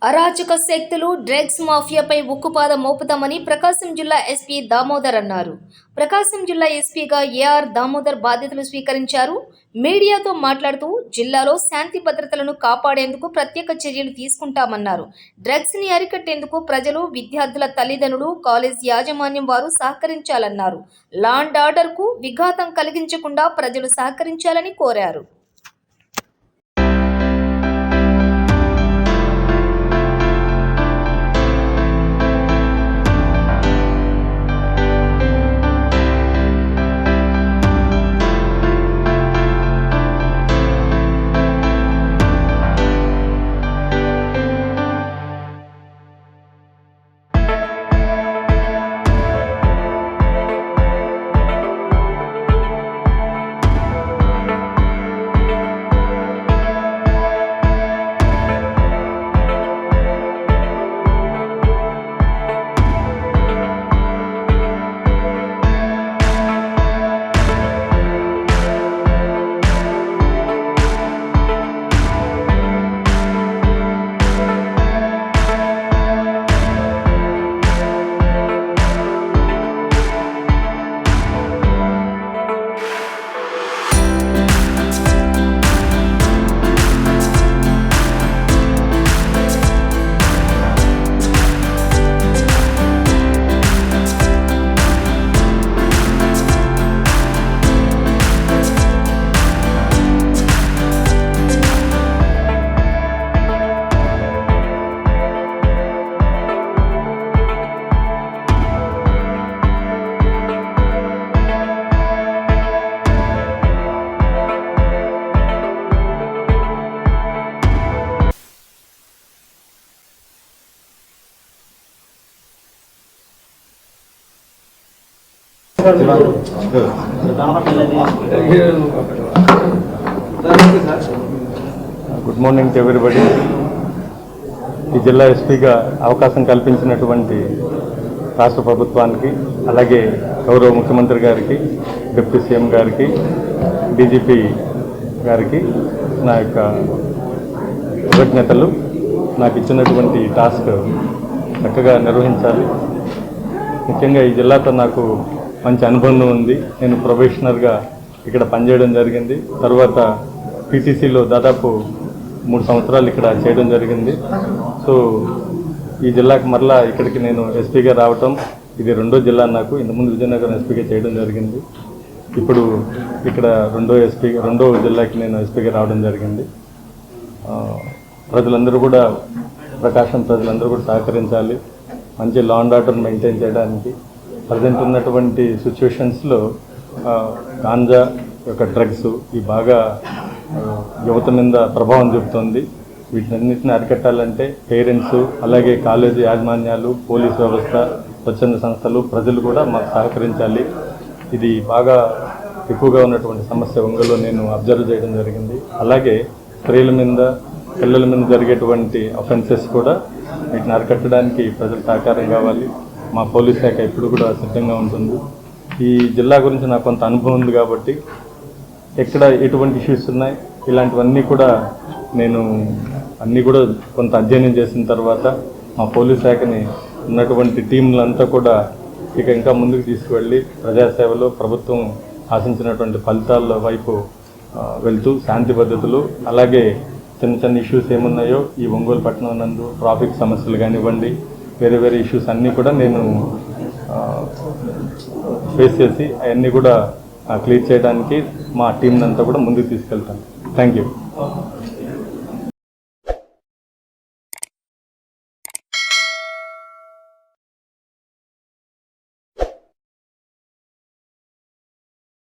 అరాచక శక్తులు డ్రగ్స్ మాఫియాపై ఉక్కుపాదం మోపుతామని ప్రకాశం జిల్లా ఎస్పీ దామోదర్ అన్నారు. ప్రకాశం జిల్లా ఎస్పీగా ఏఆర్ దామోదర్ బాధ్యతలు స్వీకరించారు. మీడియాతో మాట్లాడుతూ జిల్లాలో శాంతి భద్రతలను కాపాడేందుకు ప్రత్యేక చర్యలు తీసుకుంటామన్నారు. డ్రగ్స్ ని అరికట్టేందుకు ప్రజలు, విద్యార్థుల తల్లిదండ్రులు, కాలేజ్ యాజమాన్యం వారు సహకరించాలన్నారు. లా అండ్ ఆర్డర్ కు విఘాతం కలిగించకుండా ప్రజలు సహకరించాలని కోరారు. Good morning to everybody. ఈ జిల్లా ఎస్పీగా అవకాశం కల్పించినటువంటి రాష్ట్ర ప్రభుత్వానికి, అలాగే గౌరవ ముఖ్యమంత్రి గారికి, డిప్యూటీ సీఎం గారికి, డీజీపీ గారికి నా యొక్క కృతజ్ఞతలు. నాకు ఇచ్చినటువంటి టాస్క్ చక్కగా నిర్వహించాలి. ముఖ్యంగా ఈ జిల్లాతో నాకు మంచి అనుబంధం ఉంది. నేను ప్రొఫెషనల్గా ఇక్కడ పనిచేయడం జరిగింది. తర్వాత పీటీసీలో దాదాపు 3 సంవత్సరాలు ఇక్కడ చేయడం జరిగింది. సో ఈ జిల్లాకు మరలా ఇక్కడికి నేను ఎస్పీగా రావటం ఇది 2వ జిల్లా. నాకు ఇంతకుముందు విజయనగరం ఎస్పీగా చేయడం జరిగింది. ఇప్పుడు ఇక్కడ 2వ జిల్లాకి నేను ఎస్పీగా రావడం జరిగింది. ప్రజలందరూ కూడా, ప్రకాశం ప్రజలందరూ కూడా సహకరించాలి. మంచి లా అండ్ ఆర్డర్ మెయింటైన్ చేయడానికి. ప్రజెంట్ ఉన్నటువంటి సిచ్యువేషన్స్లో గాంజా యొక్క డ్రగ్స్ ఈ బాగా యువత మీద ప్రభావం చూపుతుంది. వీటన్నిటిని అరికట్టాలంటే పేరెంట్స్, అలాగే కాలేజీ యాజమాన్యాలు, పోలీస్ వ్యవస్థ, స్వచ్ఛంద సంస్థలు, ప్రజలు కూడా మాకు సహకరించాలి. ఇది బాగా ఎక్కువగా ఉన్నటువంటి సమస్య ఒంగోలులో నేను అబ్జర్వ్ చేయడం జరిగింది. అలాగే స్త్రీల మీద, పిల్లల మీద జరిగేటువంటి అఫెన్సెస్ కూడా వీటిని అరికట్టడానికి ప్రజలు సహకారం కావాలి. మా పోలీస్ శాఖ ఎప్పుడు కూడా సిద్ధంగా ఉంటుంది. ఈ జిల్లా గురించి నాకు కొంత అనుభవం ఉంది కాబట్టి ఎక్కడ ఎటువంటి ఇష్యూస్ ఉన్నాయి ఇలాంటివన్నీ కూడా నేను కొంత అధ్యయనం చేసిన తర్వాత మా పోలీస్ శాఖని ఉన్నటువంటి టీంలంతా కూడా ఇంకా ముందుకు తీసుకువెళ్ళి ప్రజాసేవలో ప్రభుత్వం ఆశించినటువంటి ఫలితాల వైపు వెళ్తూ శాంతి భద్రతలు, అలాగే చిన్న ఇష్యూస్ ఏమున్నాయో ఈ ఒంగోలు పట్టణం నందు ట్రాఫిక్ సమస్యలు కానివ్వండి, వేరే ఇష్యూస్ అన్నీ కూడా నేను ఫేస్ చేసి అవన్నీ కూడా క్లియర్ చేయడానికి మా టీంని అంతా కూడా ముందుకు తీసుకెళ్తాను. Thank you.